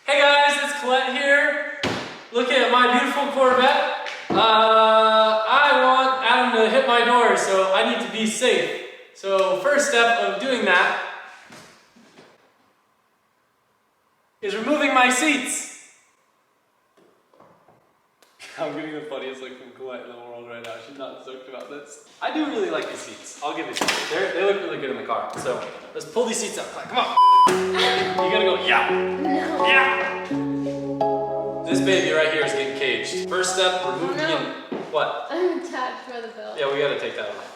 Hey guys, it's Collete here. Looking at my beautiful Corvette. I want Adam to hit my door, so I need to be safe. So first step of doing that is removing my seats. I'm getting the funniest look from Collete in the world right now. She's not stoked about this. I do really like these seats. I'll give it to you. They look really good in the car. So let's pull these seats up. Come on. You gotta go, yeah. No. Yeah. This baby right here is getting caged. First step, remove the what? I'm attached by the belt. Yeah, we gotta take that off.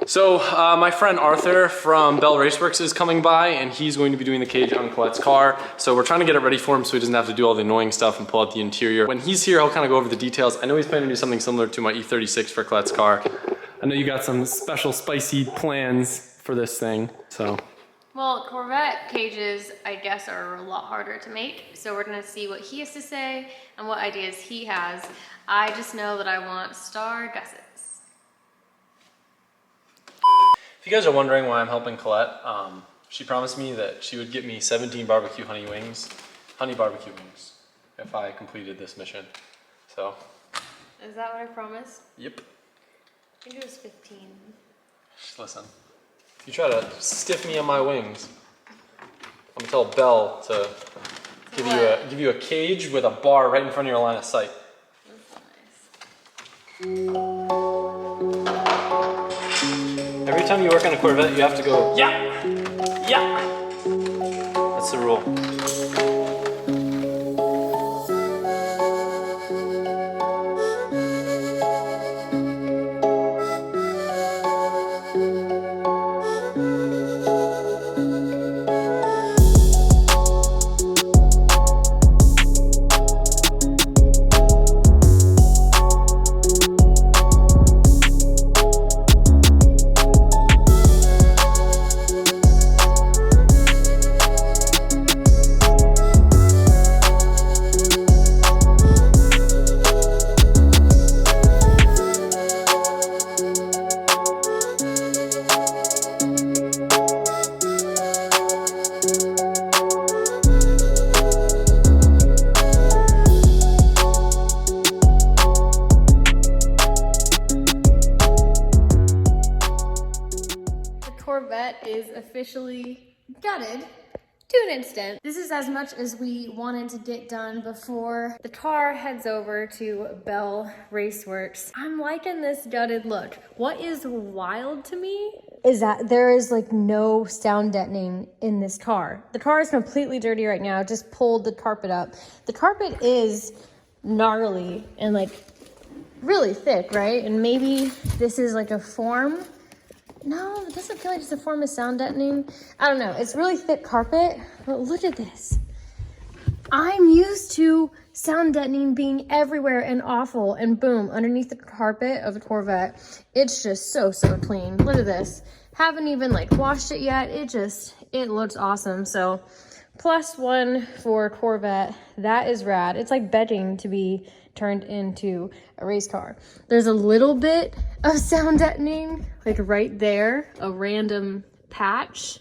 So my friend Arthur from Bell RACEWORKS is coming by, and he's going to be doing the cage on Colette's car. So we're trying to get it ready for him so he doesn't have to do all the annoying stuff and pull out the interior. When he's here, I'll kind of go over the details. I know he's planning to do something similar to my E36 for Colette's car. I know you got some special spicy plans for this thing, so. Well, Corvette cages, I guess, are a lot harder to make. So we're gonna see what he has to say and what ideas he has. I just know that I want star gussets. If you guys are wondering why I'm helping Collete, she promised me that she would get me 17 barbecue honey barbecue wings, if I completed this mission. So. Is that what I promised? Yep. I think it was 15. Just listen. If you try to stiff me on my wings, I'm gonna tell Bell to give you a cage with a bar right in front of your line of sight. That's nice. Every time you work on a Corvette, you have to go, yeah, yeah. That's the rule. Corvette is officially gutted to an extent. This is as much as we wanted to get done before the car heads over to Bell RACEWORKS. I'm liking this gutted look. What is wild to me is that there is like no sound deadening in this car. The car is completely dirty right now. Just pulled the carpet up. The carpet is gnarly and like really thick, right? And maybe this is like a form. No, it doesn't feel like it's a form of sound deadening. I don't know. It's really thick carpet, but look at this. I'm used to sound deadening being everywhere and awful, and boom, underneath the carpet of the Corvette, it's just so clean. Look at this. Haven't even like washed it yet. It looks awesome. So +1 for Corvette. That is rad. It's like begging to be turned into a race car. There's a little bit of sound deadening, like right there, a random patch.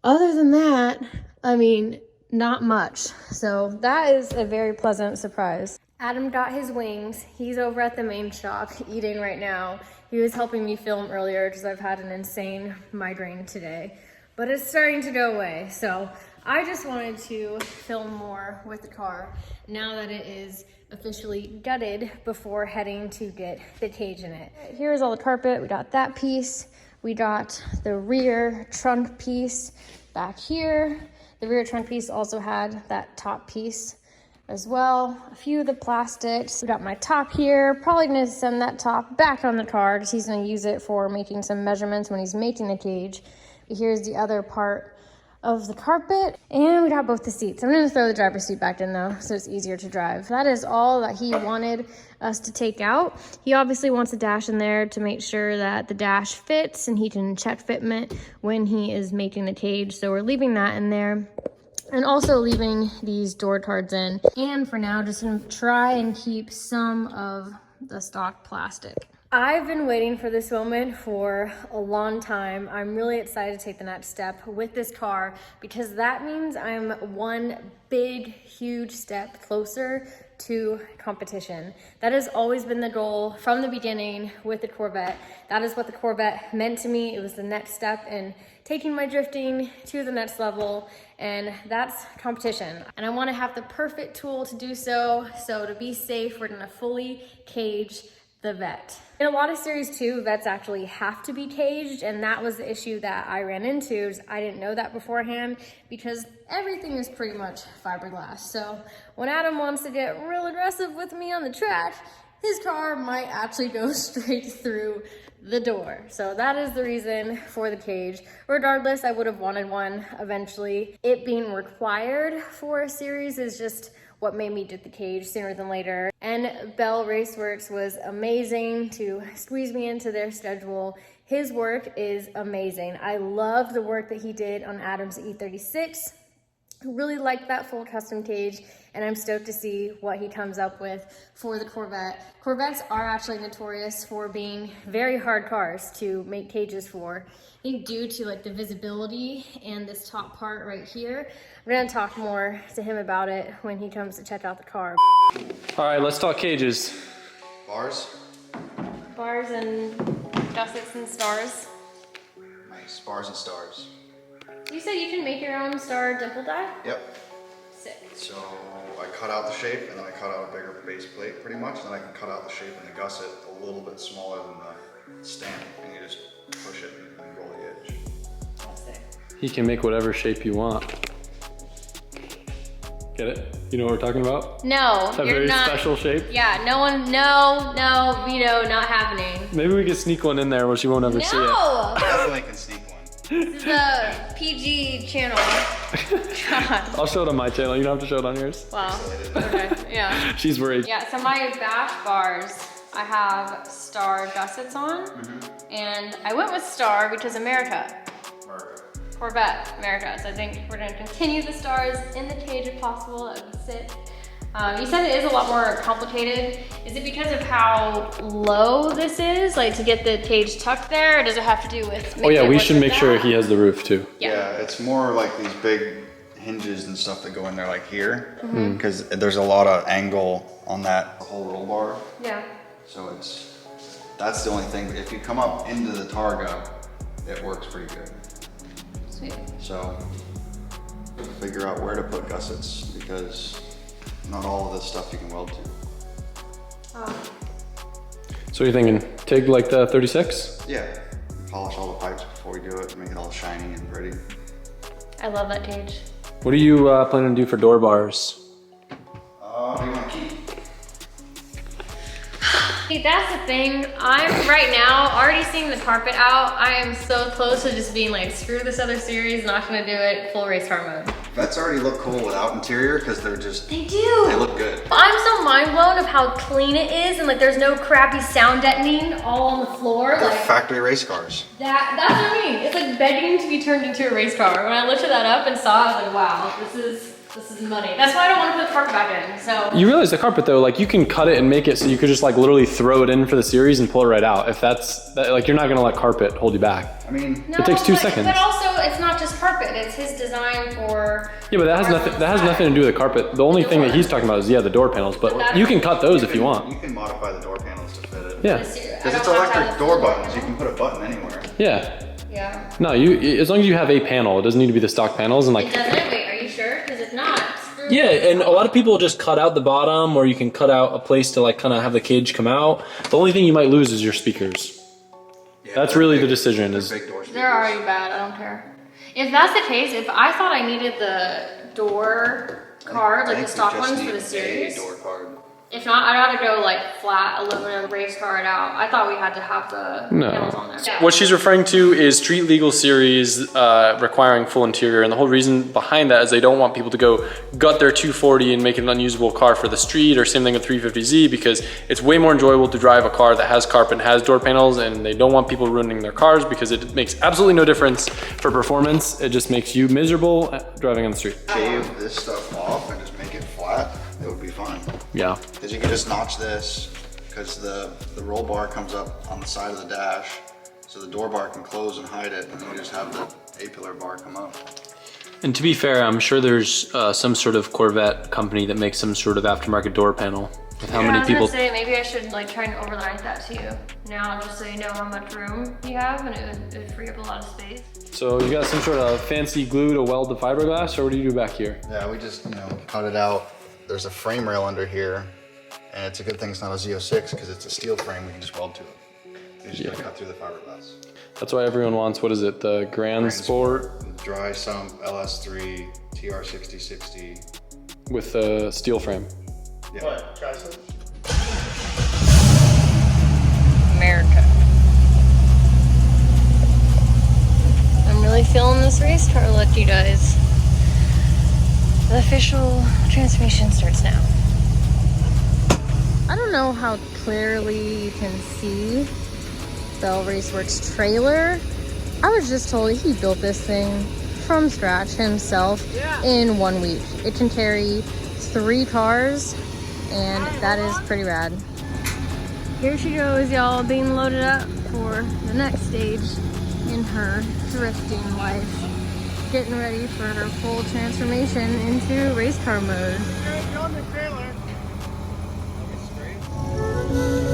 Other than that, I mean, not much. So that is a very pleasant surprise. Adam got his wings. He's over at the main shop eating right now. He was helping me film earlier because I've had an insane migraine today, but it's starting to go away. So I just wanted to film more with the car now that it is officially gutted before heading to get the cage in it. Here's all the carpet. We got that piece. We got the rear trunk piece back here. The rear trunk piece also had that top piece as well. A few of the plastics. We got my top here. Probably gonna send that top back on the car because he's gonna use it for making some measurements when he's making the cage. But here's the other part of the carpet, and we got both the seats. I'm gonna throw the driver's seat back in though, so it's easier to drive. That is all that he wanted us to take out. He obviously wants a dash in there to make sure that the dash fits and he can check fitment when he is making the cage. So we're leaving that in there. And also leaving these door cards in. And for now, just gonna try and keep some of the stock plastic. I've been waiting for this moment for a long time. I'm really excited to take the next step with this car because that means I'm one big, huge step closer to competition. That has always been the goal from the beginning with the Corvette. That is what the Corvette meant to me. It was the next step in taking my drifting to the next level, and that's competition. And I want to have the perfect tool to do so. So to be safe, we're gonna fully cage the Vette. In a lot of series too, Vettes actually have to be caged, and that was the issue that I ran into. Is I didn't know that beforehand because everything is pretty much fiberglass. So when Adam wants to get real aggressive with me on the track, his car might actually go straight through the door. So that is the reason for the cage. Regardless, I would have wanted one eventually. It being required for a series is just what made me get the cage sooner than later. And Bell RACEWORKS was amazing to squeeze me into their schedule. His work is amazing. I love the work that he did on Adam's E36. Really liked that full custom cage, and I'm stoked to see what he comes up with for the Corvette. Corvettes are actually notorious for being very hard cars to make cages for. I think due to like the visibility and this top part right here. I'm gonna talk more to him about it when he comes to check out the car. All right, let's talk cages. Bars? Bars and gussets and stars. Nice, bars and stars. You said you can make your own star dimple die? Yep. Sick. So I cut out the shape and then I cut out a bigger base plate pretty much. Then I can cut out the shape in the gusset a little bit smaller than the stamp, and you just push it and roll the edge. That's sick. He can make whatever shape you want. Get it? You know what we're talking about? No, That you're very not. special shape? Yeah, no, veto, not happening. Maybe we could sneak one in there where she won't ever see it. No! Definitely can sneak one. This is a PG channel. God. I'll show it on my channel. You don't have to show it on yours. Wow. Okay, yeah. She's worried. Yeah, so my bash bars, I have star gussets on. And I went with star because America. Corvette, America. So I think we're gonna continue the stars in the cage if possible. That would be sick. You said it is a lot more complicated. Is it because of how low this is? Like to get the cage tucked there, or does it have to do with? Oh yeah, we should make sure he has the roof too. Yeah, it's more like these big hinges and stuff that go in there like here. Because there's a lot of angle on that whole roll bar. Yeah. So that's the only thing. If you come up into the Targa, it works pretty good. Sweet. So figure out where to put gussets because not all of this stuff you can weld to. So you're thinking, TIG like the 36? Yeah, polish all the pipes before we do it, make it all shiny and ready. I love that cage. What are you planning to do for door bars? What do you want to keep? See, that's the thing. I'm right now already seeing the carpet out. I am so close to just being like, screw this other series, not gonna do it, full race car mode. Vets already look cool without interior because they're just, They do. they look good. I'm so mind blown of how clean it is, and like there's no crappy sound deadening all on the floor. They're Like factory race cars. that's what I mean. It's like begging to be turned into a race car. When I lifted that up and saw it, I was like, wow, this is money. That's why I don't want to put the carpet back in. So You realize the carpet though, like you can cut it and make it so you could just like literally throw it in for the series and pull it right out. If like you're not gonna let carpet hold you back. I mean, no, It takes 2 seconds. But also, it's not just carpet. It's his design for. Yeah, but that has nothing to do with the carpet. The only thing that he's talking about is the door panels, but you can cut those if you want. you can modify the door panels to fit it. Yeah. Because it's electric door buttons, you can put a button anywhere. Yeah. Yeah. No, as long as you have a panel, it doesn't need to be the stock panels and like. It doesn't? Wait, are you sure? Because if not, screw Yeah, and a lot of people just cut out the bottom, or you can cut out a place to like kind of have the cage come out. The only thing you might lose is your speakers. Yeah, That's they're really big- the decision. they're Is big door speakers. They're already bad. I don't care. If that's the case, if I thought I needed the door card, I like the think stock we just ones for need the series. a door card. If not, I'd have to go like flat aluminum race card out. I thought we had to have the panels on there. Yeah. What she's referring to is street legal series requiring full interior, and the whole reason behind that is they don't want people to go gut their 240 and make it an unusable car for the street, or same thing with 350Z, because it's way more enjoyable to drive a car that has carpet and has door panels, and they don't want people ruining their cars because it makes absolutely no difference for performance. It just makes you miserable driving on the street. Shave this stuff off and just make it flat, it would be fine. Yeah. Because you can just notch this, because the roll bar comes up on the side of the dash, so the door bar can close and hide it, and then you just have the A-pillar bar come up. And to be fair, I'm sure there's some sort of Corvette company that makes some sort of aftermarket door panel. With how many people? I was gonna say, maybe I should like try and overnight that to you now, just so you know how much room you have, and it would free up a lot of space. So you got some sort of fancy glue to weld the fiberglass, or what do you do back here? Yeah, we just, you know, cut it out. There's a frame rail under here, and it's a good thing it's not a Z06 because it's a steel frame we can just weld to it. You just gotta cut through the fiberglass. That's why everyone wants, what is it, the Grand Sport? Dry sump LS3 TR6060. With the steel frame. Yeah. What? Try some? America. I'm really feeling this race car look, you guys. The official transmission starts now. I don't know how clearly you can see Bell RACEWORKS trailer. I was just told he built this thing from scratch himself in 1 week. It can carry 3 cars, and that is pretty rad. Here she goes, y'all, being loaded up for the next stage in her drifting life. Getting ready for her full transformation into race car mode. You're on the trailer. Okay, straight.